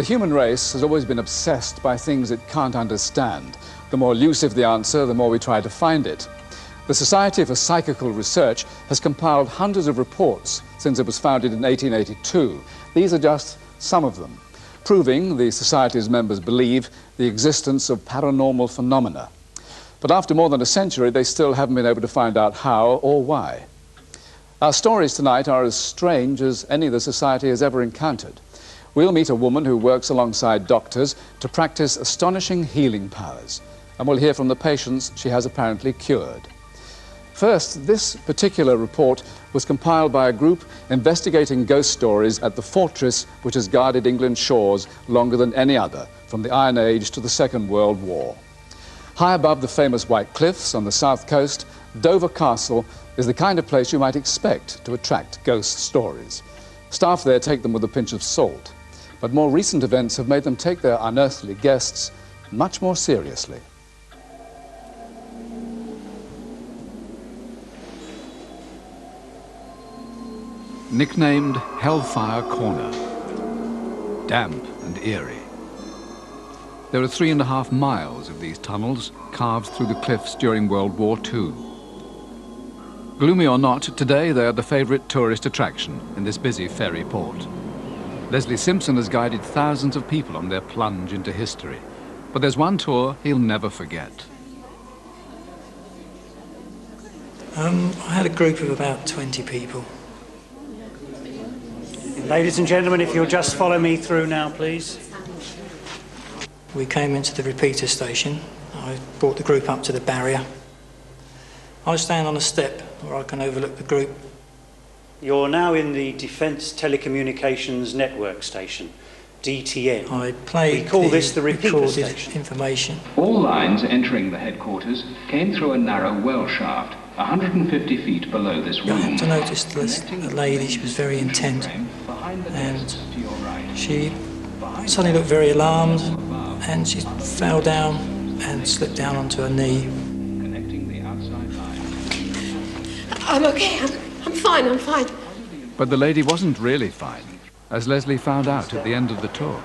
human race has always been obsessed by things it can't understand. The more elusive the answer, the more we try to find it. The Society for Psychical Research has compiled hundreds of reports since it was founded in 1882. These are just some of them, proving, the Society's members believe, the existence of paranormal phenomena. But after more than a century, they still haven't been able to find out how or why. Our stories tonight are as strange as any the Society has ever encountered. We'll meet a woman who works alongside doctors to practice astonishing healing powers, and we'll hear from the patients she has apparently cured. First, this particular report was compiled by a group investigating ghost stories at the fortress which has guarded England's shores longer than any other, from the Iron Age to the Second World War. High above the famous White Cliffs on the south coast, Dover Castle is the kind of place you might expect to attract ghost stories. Staff there take them with a pinch of salt, but more recent events have made them take their unearthly guests much more seriously. Nicknamed Hellfire Corner, damp and eerie. There are 3.5 miles of these tunnels carved through the cliffs during World War II. Gloomy or not, today they are the favourite tourist attraction in this busy ferry port. Leslie Simpson has guided thousands of people on their plunge into history, but there's one tour he'll never forget. I had a group of about 20 people. Ladies and gentlemen, if you'll just follow me through now, please. We came into the repeater station. I brought the group up to the barrier. I stand on a step where I can overlook the group. You're now in the Defence Telecommunications Network Station, DTN. I played we call this the repeater station. Information. All lines entering the headquarters came through a narrow well shaft, 150 feet below this room. I happened to notice the lady. She was very intent, and she suddenly looked very alarmed, and she fell down and slipped down onto her knee. I'm okay, I'm fine, I'm fine. But the lady wasn't really fine, as Leslie found out at the end of the tour.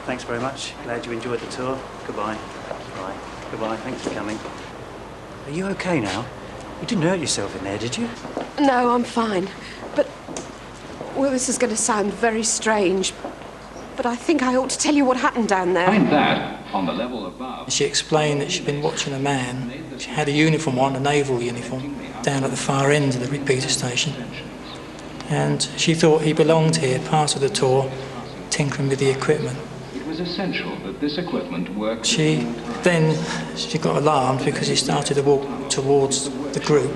Thanks very much. Glad you enjoyed the tour. Goodbye. Bye. Goodbye. Thanks for coming. Are you okay now? You didn't hurt yourself in there, did you? No, I'm fine. But, well, this is going to sound very strange, but I think I ought to tell you what happened down there. Behind that, on the level above... She explained that she'd been watching a man. She had a uniform on, a naval uniform, down at the far end of the repeater station. And she thought he belonged here, part of the tour, tinkering with the equipment. It was essential that this equipment worked... She got alarmed because he started to walk towards the group.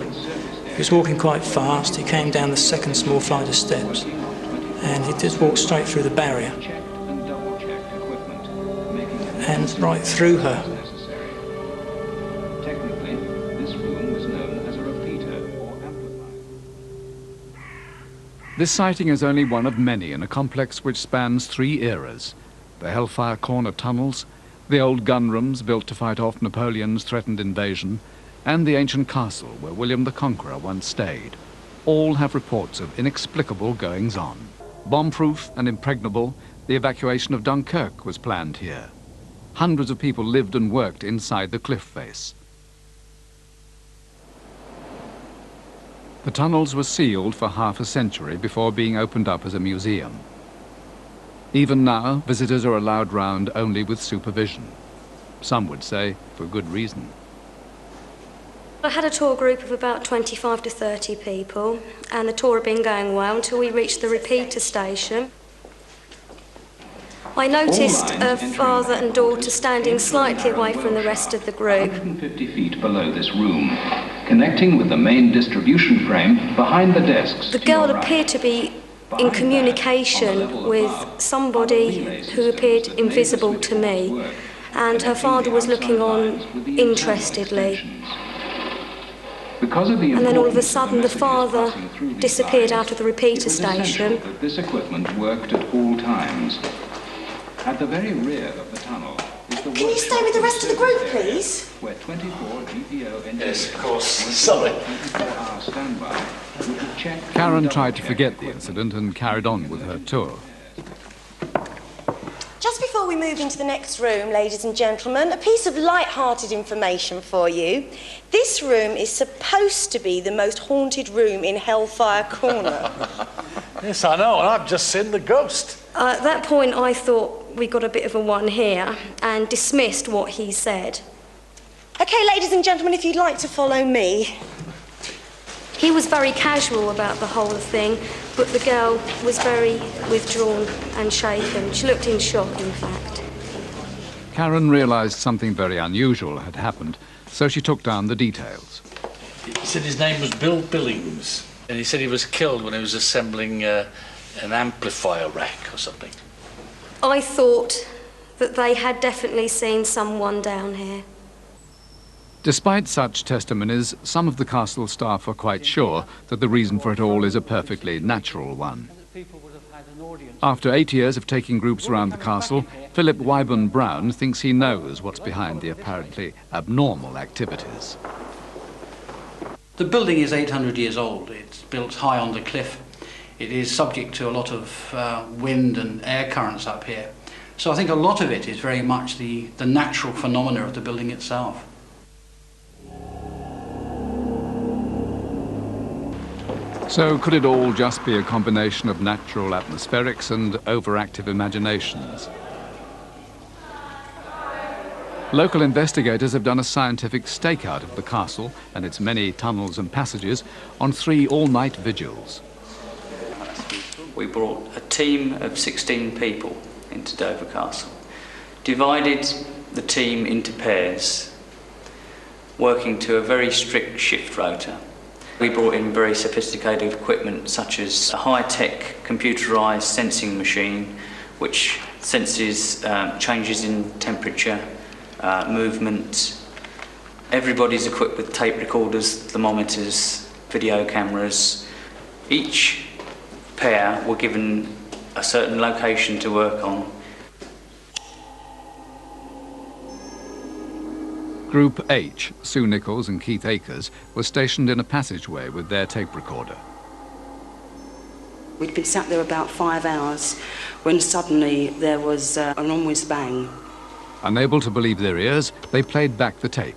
He was walking quite fast. He came down the second small flight of steps, and he just walked straight through the barrier and right through her. Technically, this room was known as a repeater or amplifier. This sighting is only one of many in a complex which spans 3 eras: the Hellfire Corner tunnels, the old gun rooms built to fight off Napoleon's threatened invasion, and the ancient castle where William the Conqueror once stayed. All have reports of inexplicable goings-on. Bomb-proof and impregnable, the evacuation of Dunkirk was planned here. Hundreds of people lived and worked inside the cliff face. The tunnels were sealed for half a century before being opened up as a museum. Even now, visitors are allowed round only with supervision. Some would say for good reason. I had a tour group of about 25 to 30 people, and the tour had been going well until we reached the repeater station. I noticed a father and daughter standing slightly away from the rest of the group. 150 feet below this room, connecting with the main distribution frame behind the desks. The girl appeared to be in communication with somebody who appeared invisible to me, and her father was looking on interestedly. And then all of a sudden the father disappeared out of the repeater station. This equipment worked at all times. At the very rear of the tunnel is the... Can you stay with the rest of the group, please? Where 24 GPO engineers... Yes, of course. Sorry. 24-hour standby. Karen tried to forget the incident and carried on with her tour. we move into the next room, ladies and gentlemen, a piece of light-hearted information for you. This room is supposed to be the most haunted room in Hellfire Corner. Yes, I know, and I've just seen the ghost. At that point, I thought we got a bit of a one here and dismissed what he said. OK, ladies and gentlemen, if you'd like to follow me. He was very casual about the whole thing, but the girl was very withdrawn and shaken. She looked in shock, in fact. Karen realised something very unusual had happened, so she took down the details. He said his name was Bill Billings, and he said he was killed when he was assembling an amplifier rack or something. I thought that they had definitely seen someone down here. Despite such testimonies, some of the castle staff are quite sure that the reason for it all is a perfectly natural one. After 8 years of taking groups around the castle, Philip Wyburn Brown thinks he knows what's behind the apparently abnormal activities. The building is 800 years old. It's built high on the cliff. It is subject to a lot of wind and air currents up here. So I think a lot of it is very much the natural phenomena of the building itself. So could it all just be a combination of natural atmospherics and overactive imaginations? Local investigators have done a scientific stakeout of the castle and its many tunnels and passages on 3 all-night vigils. We brought a team of 16 people into Dover Castle, divided the team into pairs, working to a very strict shift rota. We brought in very sophisticated equipment such as a high-tech computerised sensing machine which senses changes in temperature, movement. Everybody's equipped with tape recorders, thermometers, video cameras. Each pair were given a certain location to work on. Group H, Sue Nichols and Keith Akers, were stationed in a passageway with their tape recorder. We'd been sat there about 5 hours when suddenly there was an enormous bang. Unable to believe their ears, they played back the tape.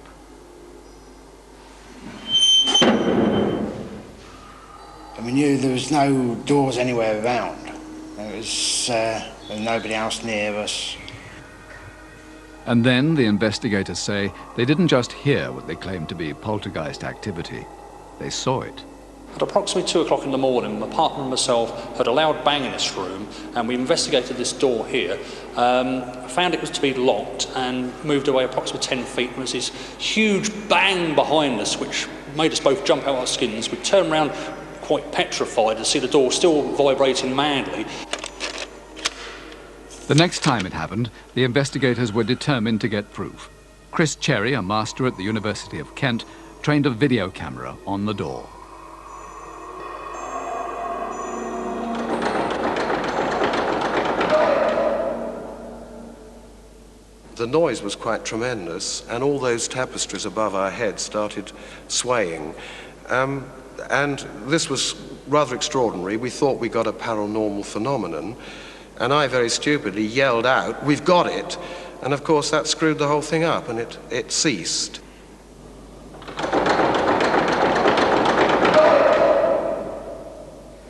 And we knew there was no doors anywhere around. There was nobody else near us. And then, the investigators say, they didn't just hear what they claimed to be poltergeist activity, they saw it. At approximately 2 o'clock in the morning, my partner and myself heard a loud bang in this room, and we investigated this door here, found it was to be locked, and moved away approximately 10 feet. There was this huge bang behind us, which made us both jump out our skins. We turned around quite petrified to see the door still vibrating madly. The next time it happened, the investigators were determined to get proof. Chris Cherry, a master at the University of Kent, trained a video camera on the door. The noise was quite tremendous, and all those tapestries above our heads started swaying. And this was rather extraordinary. We thought we got a paranormal phenomenon. And I very stupidly yelled out, "We've got it!" And of course that screwed the whole thing up, and it ceased.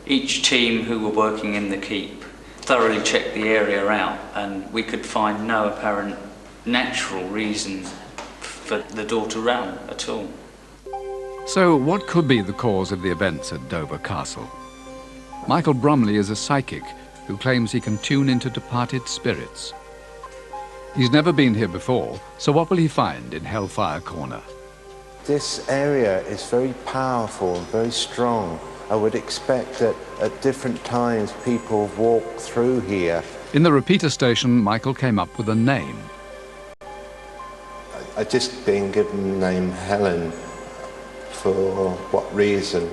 Each team who were working in the keep thoroughly checked the area out, and we could find no apparent natural reason for the door to run at all. So what could be the cause of the events at Dover Castle? Michael Bromley is a psychic who claims he can tune into departed spirits. He's never been here before, so what will he find in Hellfire Corner? This area is very powerful and very strong. I would expect that at different times people walk through here. In the repeater station, Michael came up with a name. I've just been given the name Helen. For what reason?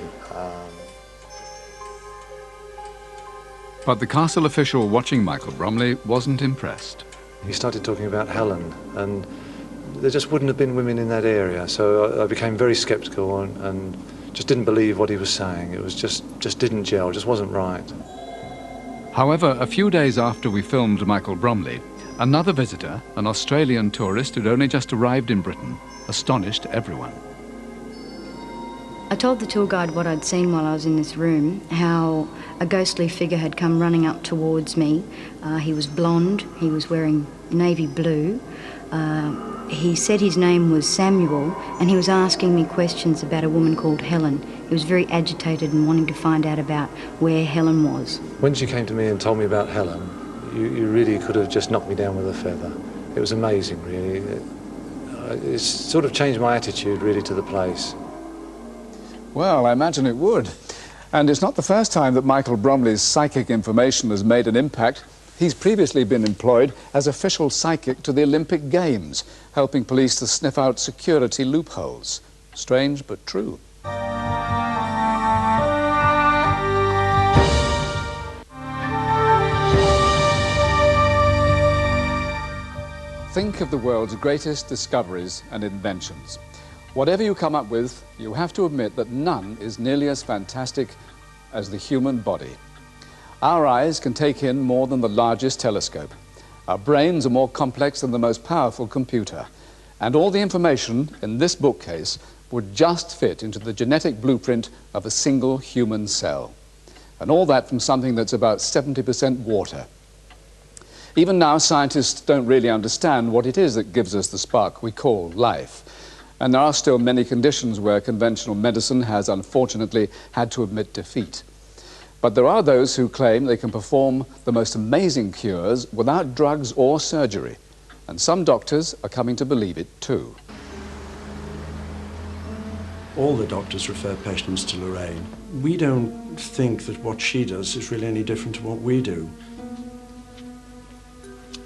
But the castle official watching Michael Bromley wasn't impressed. He started talking about Helen, and there just wouldn't have been women in that area, so I became very sceptical and just didn't believe what he was saying. It was just didn't gel, just wasn't right. However, a few days after we filmed Michael Bromley, Another visitor, an Australian tourist who'd only just arrived in Britain, astonished everyone. I told the tour guide what I'd seen while I was in this room, how a ghostly figure had come running up towards me. He was blonde, he was wearing navy blue. He said his name was Samuel, and he was asking me questions about a woman called Helen. He was very agitated and wanting to find out about where Helen was. When she came to me and told me about Helen, you really could have just knocked me down with a feather. It was amazing, really. It sort of changed my attitude, really, to the place. Well, I imagine it would. And it's not the first time that Michael Bromley's psychic information has made an impact. He's previously been employed as official psychic to the Olympic Games, helping police to sniff out security loopholes. Strange but true. Think of the world's greatest discoveries and inventions. Whatever you come up with, you have to admit that none is nearly as fantastic as the human body. Our eyes can take in more than the largest telescope. Our brains are more complex than the most powerful computer. And all the information in this bookcase would just fit into the genetic blueprint of a single human cell. And all that from something that's about 70% water. Even now, scientists don't really understand what it is that gives us the spark we call life. And there are still many conditions where conventional medicine has unfortunately had to admit defeat. But there are those who claim they can perform the most amazing cures without drugs or surgery. And some doctors are coming to believe it too. All the doctors refer patients to Lorraine. We don't think that what she does is really any different to what we do.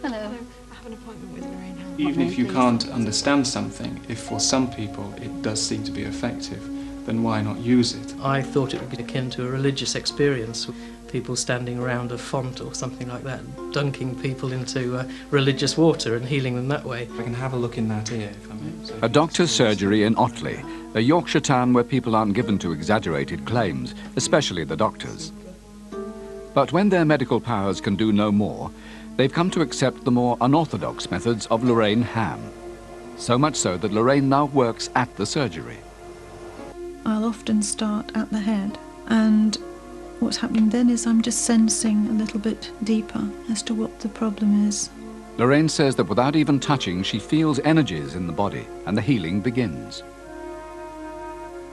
Hello. I have an appointment with Lorraine Hamm. Even if you can't understand something, if for some people it does seem to be effective, then why not use it? I thought it would be akin to a religious experience, people standing around a font or something like that, dunking people into religious water and healing them that way. I can have a look in that ear, if I may. A doctor's surgery in Otley, a Yorkshire town where people aren't given to exaggerated claims, especially the doctors. But when their medical powers can do no more, they've come to accept the more unorthodox methods of Lorraine Hamm. So much so that Lorraine now works at the surgery. I'll often start at the head, and what's happening then is I'm just sensing a little bit deeper as to what the problem is. Lorraine says that without even touching, she feels energies in the body, and the healing begins.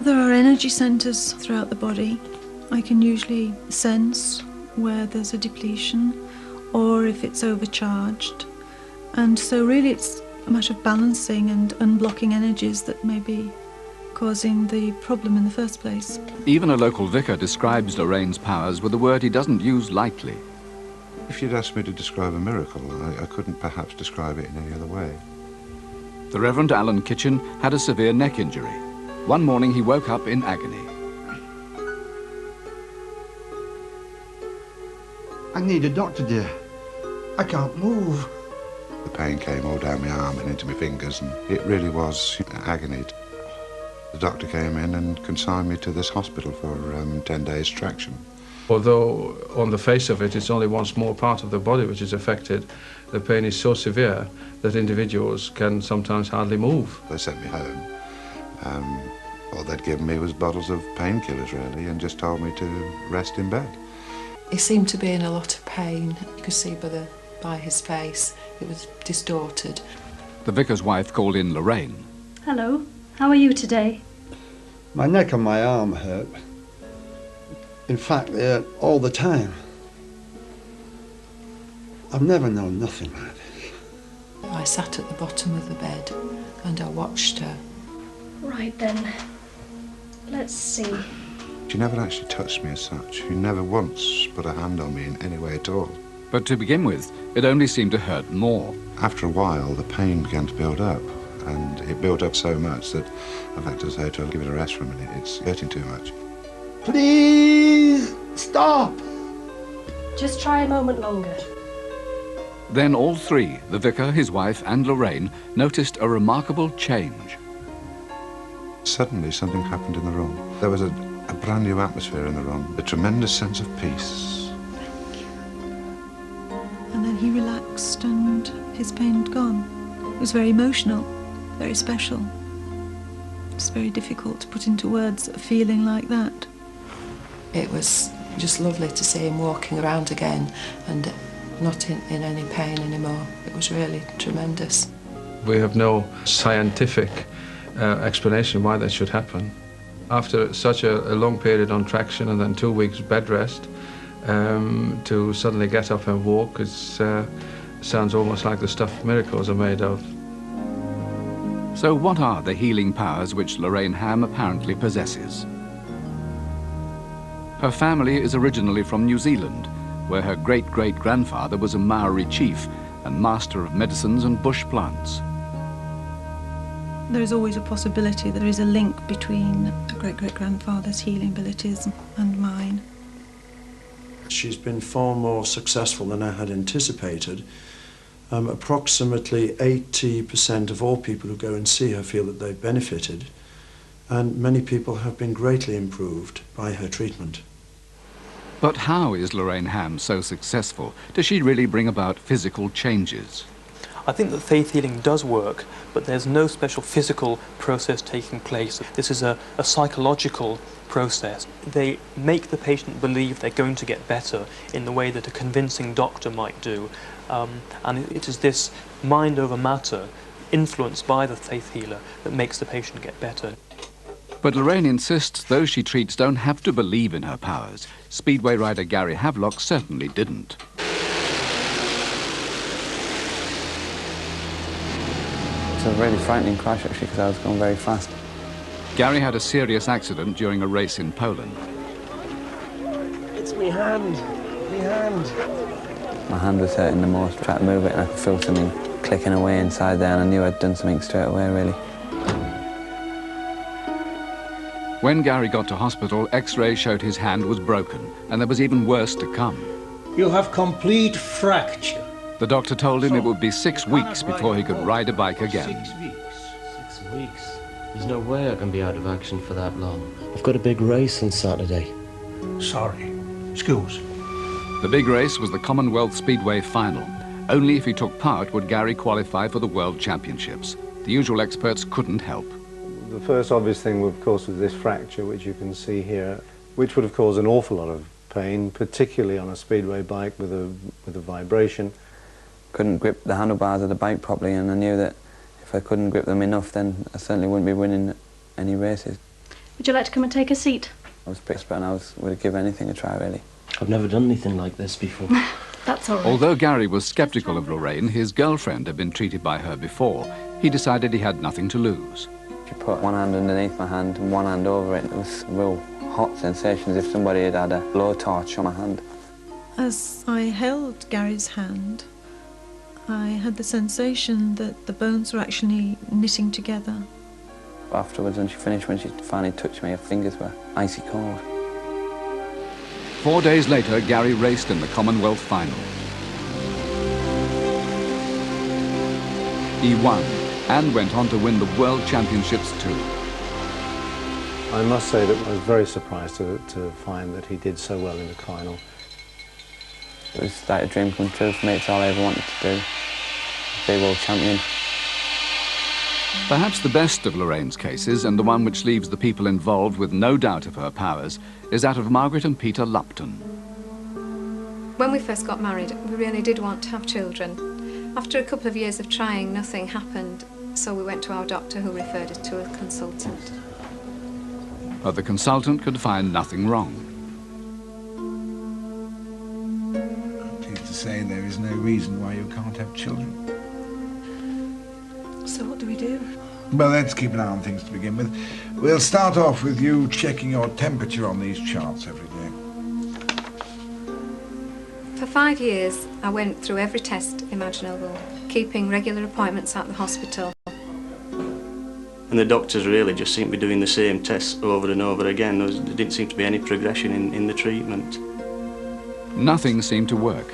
There are energy centres throughout the body. I can usually sense where there's a depletion or if it's overcharged. And so really it's a matter of balancing and unblocking energies that may be causing the problem in the first place. Even a local vicar describes Lorraine's powers with a word he doesn't use lightly. If you'd asked me to describe a miracle, I couldn't perhaps describe it in any other way. The Reverend Alan Kitchen had a severe neck injury. One morning he woke up in agony. I need a doctor, dear. I can't move. The pain came all down my arm and into my fingers, and it really was agony. The doctor came in and consigned me to this hospital for 10 days traction. Although on the face of it, it's only one small part of the body which is affected, the pain is so severe that individuals can sometimes hardly move. They sent me home. All they'd given me was bottles of painkillers, really, and just told me to rest in bed. He seemed to be in a lot of pain. You could see by his face, it was distorted. The vicar's wife called in Lorraine. Hello, how are you today? My neck and my arm hurt. In fact, they hurt all the time. I've never known nothing like this. I sat at the bottom of the bed and I watched her. Right then, let's see. She never actually touched me as such. She never once put a hand on me in any way at all. But to begin with, it only seemed to hurt more. After a while, the pain began to build up, and it built up so much that I've had to say to her, give it a rest for a minute. It's hurting too much. Please stop. Just try a moment longer. Then all three, the vicar, his wife and Lorraine, noticed a remarkable change. Suddenly something happened in the room. There was a brand new atmosphere in the room, a tremendous sense of peace. And then he relaxed and his pain had gone. It was very emotional, very special. It's very difficult to put into words a feeling like that. It was just lovely to see him walking around again and not in any pain anymore. It was really tremendous. We have no scientific explanation why that should happen. After such a long period on traction and then 2 weeks bed rest, to suddenly get up and walk sounds almost like the stuff miracles are made of. So what are the healing powers which Lorraine Hamm apparently possesses? Her family is originally from New Zealand, where her great-great-grandfather was a Maori chief and master of medicines and bush plants. There is always a possibility that there is a link between a great-great-grandfather's healing abilities and mine. She's been far more successful than I had anticipated. Approximately 80% of all people who go and see her feel that they've benefited, and many people have been greatly improved by her treatment. But how is Lorraine Hamm so successful? Does she really bring about physical changes? I think that faith healing does work, but there's no special physical process taking place. This is a psychological process. They make the patient believe they're going to get better in the way that a convincing doctor might do. And it is this mind over matter, influenced by the faith healer, that makes the patient get better. But Lorraine insists those she treats don't have to believe in her powers. Speedway rider Gary Havelock certainly didn't. It was a really frightening crash actually because I was going very fast. Gary had a serious accident during a race in Poland. It's me hand. Me hand. My hand was hurting the most. I tried to move it and I could feel something clicking away inside there, and I knew I'd done something straight away, really. When Gary got to hospital, X-rays showed his hand was broken, and there was even worse to come. You have complete fracture. The doctor told him it would be 6 weeks before he could ride a bike again. 6 weeks. 6 weeks? There's no way I can be out of action for that long. I've got a big race on Saturday. Sorry. Excuse. The big race was the Commonwealth Speedway final. Only if he took part would Gary qualify for the World Championships. The usual experts couldn't help. The first obvious thing, of course, was this fracture, which you can see here, which would have caused an awful lot of pain, particularly on a speedway bike with a vibration. Couldn't grip the handlebars of the bike properly, and I knew that if I couldn't grip them enough, then I certainly wouldn't be winning any races. Would you like to come and take a seat? I was pretty desperate, and I would give anything a try, really. I've never done anything like this before. That's all right. Although Gary was sceptical of Lorraine, his girlfriend had been treated by her before. He decided he had nothing to lose. She put one hand underneath my hand and one hand over it. It was a real hot sensation, as if somebody had had a blowtorch on my hand. As I held Gary's hand, I had the sensation that the bones were actually knitting together. Afterwards, when she finished, when she finally touched me, her fingers were icy cold. 4 days later, Gary raced in the Commonwealth final. He won and went on to win the World Championships too. I must say that I was very surprised to find that he did so well in the final. It was like a dream come true for me. It's all I ever wanted to do. Be world champion. Perhaps the best of Lorraine's cases, and the one which leaves the people involved with no doubt of her powers, is that of Margaret and Peter Lupton. When we first got married, we really did want to have children. After a couple of years of trying, nothing happened, so we went to our doctor, who referred us to a consultant. But the consultant could find nothing wrong. I'm pleased to say there is no reason why you can't have children. So what do we do? Well, let's keep an eye on things to begin with. We'll start off with you checking your temperature on these charts every day. For 5 years, I went through every test imaginable, keeping regular appointments at the hospital. And the doctors really just seemed to be doing the same tests over and over again. There didn't seem to be any progression in the treatment. Nothing seemed to work.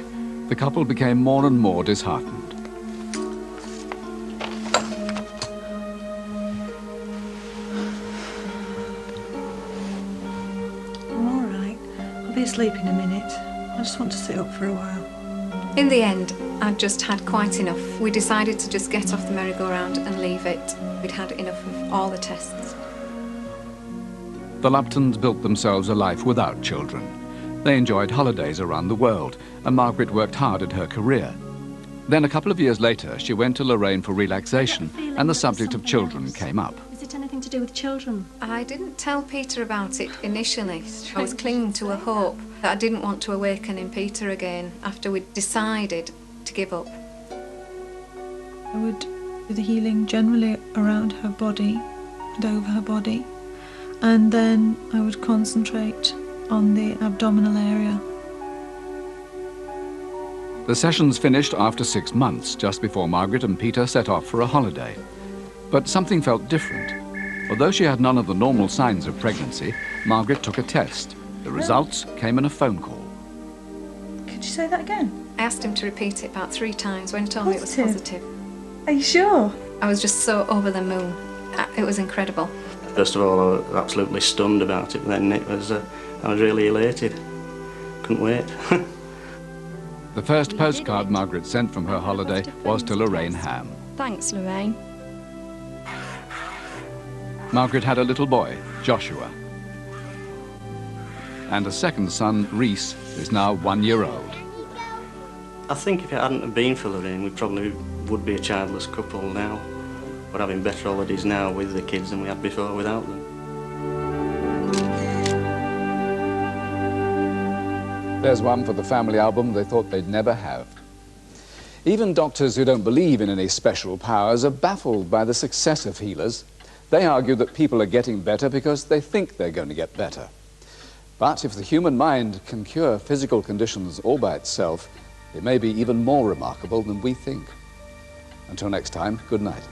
The couple became more and more disheartened. I'm all right. I'll be asleep in a minute. I just want to sit up for a while. In the end, I'd just had quite enough. We decided to just get off the merry-go-round and leave it. We'd had enough of all the tests. The Luptons built themselves a life without children. They enjoyed holidays around the world, and Margaret worked hard at her career. Then a couple of years later, she went to Lorraine for relaxation, and the subject of children came up. Is it anything to do with children? I didn't tell Peter about it initially. I was clinging to a hope that I didn't want to awaken in Peter again after we'd decided to give up. I would do the healing generally around her body and over her body, and then I would concentrate on the abdominal area. The sessions finished after 6 months, just before Margaret and Peter set off for a holiday. But something felt different. Although she had none of the normal signs of pregnancy, Margaret took a test. The results came in a phone call. Could you say that again? I asked him to repeat it about 3 times when he told me it was positive. Are you sure? I was just so over the moon. It was incredible. First of all, I was absolutely stunned about it. Then it was, I was really elated. Couldn't wait. The first postcard Margaret sent from her holiday was to Lorraine Hamm. Thanks, Lorraine. Margaret had a little boy, Joshua. And a second son, Reese, is now 1 year old. I think if it hadn't have been for Lorraine, we probably would be a childless couple now. We're having better holidays now with the kids than we had before without them. There's one for the family album they thought they'd never have. Even doctors who don't believe in any special powers are baffled by the success of healers. They argue that people are getting better because they think they're going to get better. But if the human mind can cure physical conditions all by itself, it may be even more remarkable than we think. Until next time, good night.